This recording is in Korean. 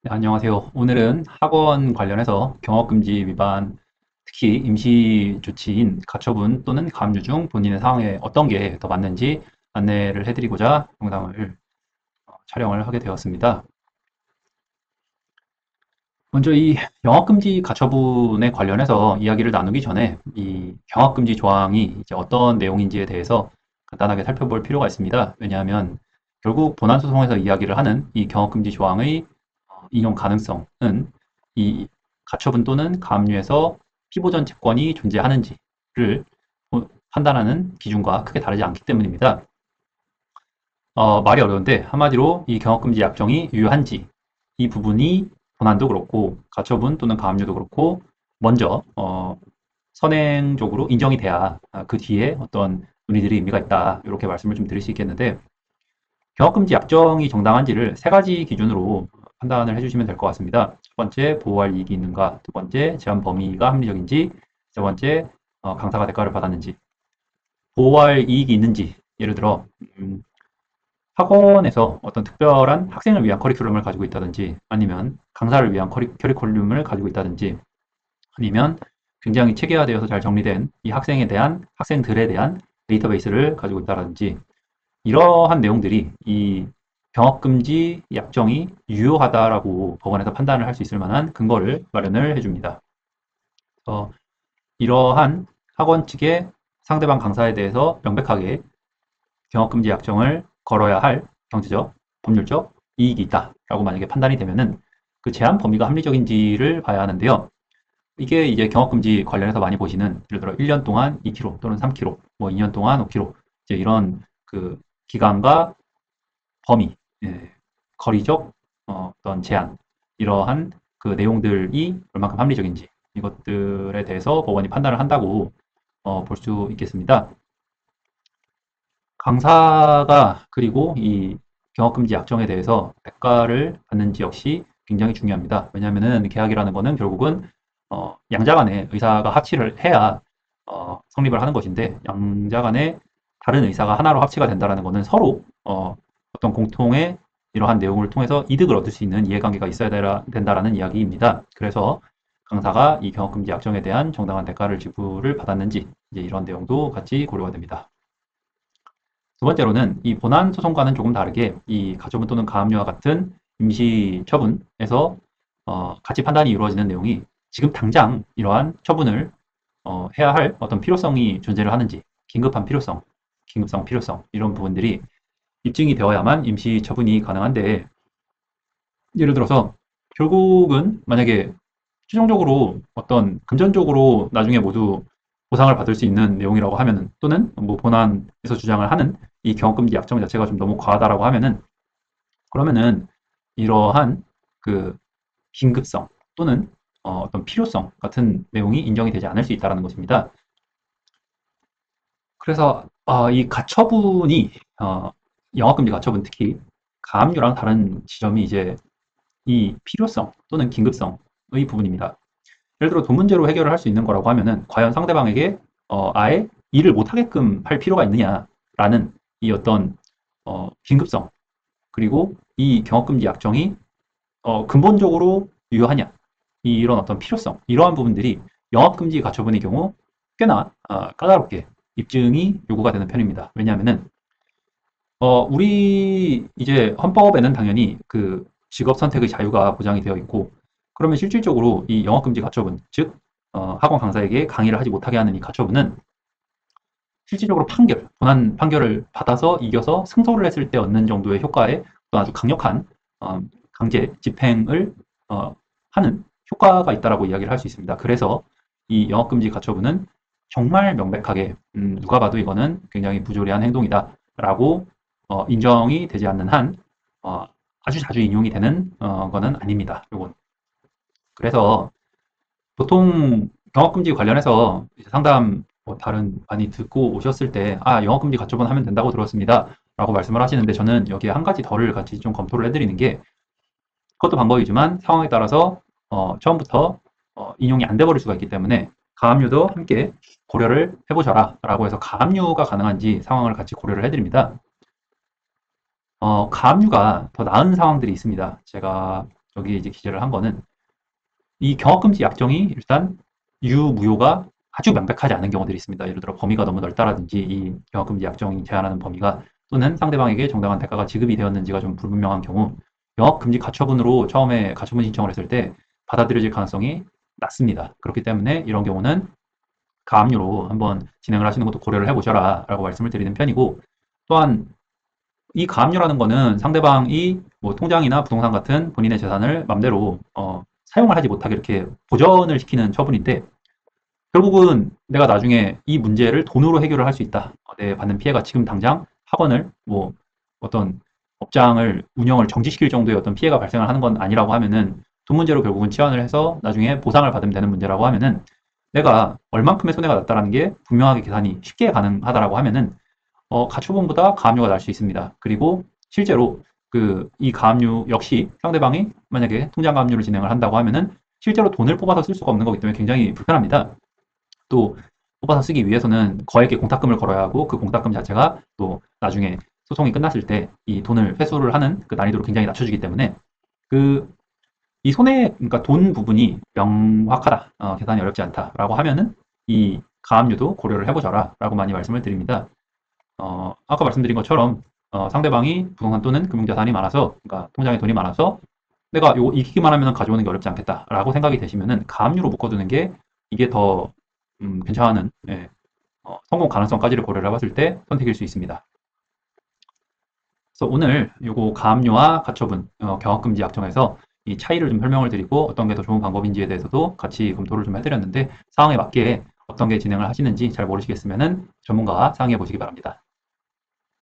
네, 안녕하세요. 오늘은 학원 관련해서 경업금지 위반, 특히 임시 조치인 가처분 또는 감유 중 본인의 상황에 어떤 게 더 맞는지 안내를 해드리고자 영상을 촬영을 하게 되었습니다. 먼저 이 영업금지 가처분에 관련해서 이야기를 나누기 전에 이 경업금지 조항이 이제 어떤 내용인지에 대해서 간단하게 살펴볼 필요가 있습니다. 왜냐하면 결국 본안소송에서 이야기를 하는 이 경업금지 조항의 인용 가능성은 이 가처분 또는 가압류에서 피보전 채권이 존재하는지를 판단하는 기준과 크게 다르지 않기 때문입니다. 말이 어려운데 한마디로 이 경업금지 약정이 유효한지 이 부분이 본안도 그렇고 가처분 또는 가압류도 그렇고 먼저 선행적으로 인정이 돼야 그 뒤에 어떤 논의들이 의미가 있다 이렇게 말씀을 좀 드릴 수 있겠는데 경업금지 약정이 정당한지를 세 가지 기준으로 판단을 해주시면 될 것 같습니다. 첫 번째, 보호할 이익이 있는가. 두 번째, 제한 범위가 합리적인지. 세 번째, 강사가 대가를 받았는지. 보호할 이익이 있는지. 예를 들어 학원에서 어떤 특별한 학생을 위한 커리큘럼을 가지고 있다든지 아니면 강사를 위한 커리큘럼을 가지고 있다든지 아니면 굉장히 체계화되어서 잘 정리된 이 학생들에 대한 데이터베이스를 가지고 있다든지 이러한 내용들이 이 병역금지 약정이 유효하다라고 법원에서 판단을 할 수 있을 만한 근거를 마련을 해줍니다. 그래서 이러한 학원 측의 상대방 강사에 대해서 명백하게 병역금지 약정을 걸어야 할 경제적, 법률적 이익이 있다라고 만약에 판단이 되면은 그 제한 범위가 합리적인지를 봐야 하는데요. 이게 이제 경업금지 관련해서 많이 보시는 예를 들어 1년 동안 2kg 또는 3kg, 뭐 2년 동안 5kg 이제 이런 그 기간과 범위, 예, 거리적 어떤 제한, 이러한 그 내용들이 얼마큼 합리적인지 이것들에 대해서 법원이 판단을 한다고 볼 수 있겠습니다. 강사가 그리고 이 경업금지 약정에 대해서 대가를 받는지 역시 굉장히 중요합니다. 왜냐하면은 계약이라는 거는 결국은 양자 간의 의사가 합치를 해야 성립을 하는 것인데 양자 간의 다른 의사가 하나로 합치가 된다는 것은 서로 어떤 공통의 이러한 내용을 통해서 이득을 얻을 수 있는 이해관계가 있어야 된다라는 이야기입니다. 그래서 강사가 이 경업금지 약정에 대한 정당한 대가를 지불을 받았는지 이제 이런 내용도 같이 고려가 됩니다. 두 번째로는 이 본안 소송과는 조금 다르게 이 가처분 또는 가압류와 같은 임시 처분에서 가치 판단이 이루어지는 내용이 지금 당장 이러한 처분을 해야 할 어떤 필요성이 존재를 하는지 긴급한 필요성, 긴급성, 필요성 이런 부분들이 입증이 되어야만 임시 처분이 가능한데 예를 들어서 결국은 만약에 최종적으로 어떤 금전적으로 나중에 모두 보상을 받을 수 있는 내용이라고 하면은 또는 뭐 본안에서 주장을 하는 이 경업금지 약정 자체가 좀 너무 과하다라고 하면은 그러면은 이러한 그 긴급성 또는 떤 필요성 같은 내용이 인정이 되지 않을 수 있다는 것입니다. 그래서 이 가처분이 영업금지 가처분 특히 가압류랑 다른 지점이 이제 이 필요성 또는 긴급성의 부분입니다. 예를 들어 돈 문제로 해결을 할 수 있는 거라고 하면은 과연 상대방에게 아예 일을 못하게끔 할 필요가 있느냐라는 이 어떤 긴급성 그리고 이 경업금지 약정이 근본적으로 유효하냐 이런 어떤 필요성 이러한 부분들이 영업금지 가처분의 경우 꽤나 까다롭게 입증이 요구가 되는 편입니다. 왜냐하면은 우리 이제 헌법에는 당연히 그 직업 선택의 자유가 보장이 되어 있고 그러면 실질적으로 이 영업금지 가처분 즉 학원 강사에게 강의를 하지 못하게 하는 이 가처분은 실질적으로 본안 판결을 받아서 이겨서 승소를 했을 때 얻는 정도의 효과의 또 아주 강력한 강제 집행을 하는 효과가 있다라고 이야기를 할 수 있습니다. 그래서 이 영업금지 가처분은 정말 명백하게 누가 봐도 이거는 굉장히 부조리한 행동이다라고 인정이 되지 않는 한 아주 자주 인용이 되는 거는 아닙니다. 요건. 그래서 보통 영업금지 관련해서 상담 뭐 다른 많이 듣고 오셨을 때 영업금지 가처분 하면 된다고 들었습니다. 라고 말씀을 하시는데 저는 여기에 한 가지 덜을 같이 좀 검토를 해드리는 게 그것도 방법이지만 상황에 따라서 처음부터 인용이 안 돼버릴 수가 있기 때문에 가압류도 함께 고려를 해보셔라 라고 해서 가압류가 가능한지 상황을 같이 고려를 해드립니다. 가압류가 더 나은 상황들이 있습니다. 제가 저기 이제 기재를 한 거는 이 경업금지 약정이 일단 유무효가 아주 명백하지 않은 경우들이 있습니다. 예를 들어 범위가 너무 넓다라든지 이 경업금지 약정이 제한하는 범위가 또는 상대방에게 정당한 대가가 지급이 되었는지가 좀 불분명한 경우 영업금지 가처분으로 처음에 가처분 신청을 했을 때 받아들여질 가능성이 낮습니다. 그렇기 때문에 이런 경우는 가압류로 한번 진행을 하시는 것도 고려를 해보셔라 라고 말씀을 드리는 편이고, 또한 이 가압류라는 거는 상대방이 뭐 통장이나 부동산 같은 본인의 재산을 맘대로 사용을 하지 못하게 이렇게 보전을 시키는 처분인데, 결국은 내가 나중에 이 문제를 돈으로 해결을 할 수 있다. 내 받는 피해가 지금 당장 학원을 뭐 어떤 업장을 운영을 정지시킬 정도의 어떤 피해가 발생을 하는 건 아니라고 하면은 돈 문제로 결국은 치환을 해서 나중에 보상을 받으면 되는 문제라고 하면은, 내가 얼만큼의 손해가 났다라는 게 분명하게 계산이 쉽게 가능하다라고 하면은 가처분보다 가압류가 날 수 있습니다. 그리고 실제로 이 가압류 역시 상대방이 만약에 통장 가압류를 진행을 한다고 하면은 실제로 돈을 뽑아서 쓸 수가 없는 거기 때문에 굉장히 불편합니다. 또 뽑아서 쓰기 위해서는 거액의 공탁금을 걸어야 하고, 그 공탁금 자체가 또 나중에 소송이 끝났을 때 이 돈을 회수를 하는 그 난이도를 굉장히 낮춰주기 때문에 그 이 손해, 그러니까 돈 부분이 명확하다, 계산이 어렵지 않다라고 하면은 이 가압류도 고려를 해보셔라 라고 많이 말씀을 드립니다. 아까 말씀드린 것처럼 상대방이 부동산 또는 금융자산이 많아서, 그러니까 통장에 돈이 많아서 내가 이거 이기기만 하면 가져오는 게 어렵지 않겠다라고 생각이 되시면은 가압류로 묶어두는 게 이게 더 괜찮은, 예, 성공 가능성까지를 고려를 해봤을 때 선택일 수 있습니다. 그래서 오늘 요거 가압류와 가처분, 경합금지 약정에서 이 차이를 좀 설명을 드리고 어떤 게 더 좋은 방법인지에 대해서도 같이 검토를 좀 해드렸는데, 상황에 맞게 어떤 게 진행을 하시는지 잘 모르시겠으면은 전문가와 상의해 보시기 바랍니다.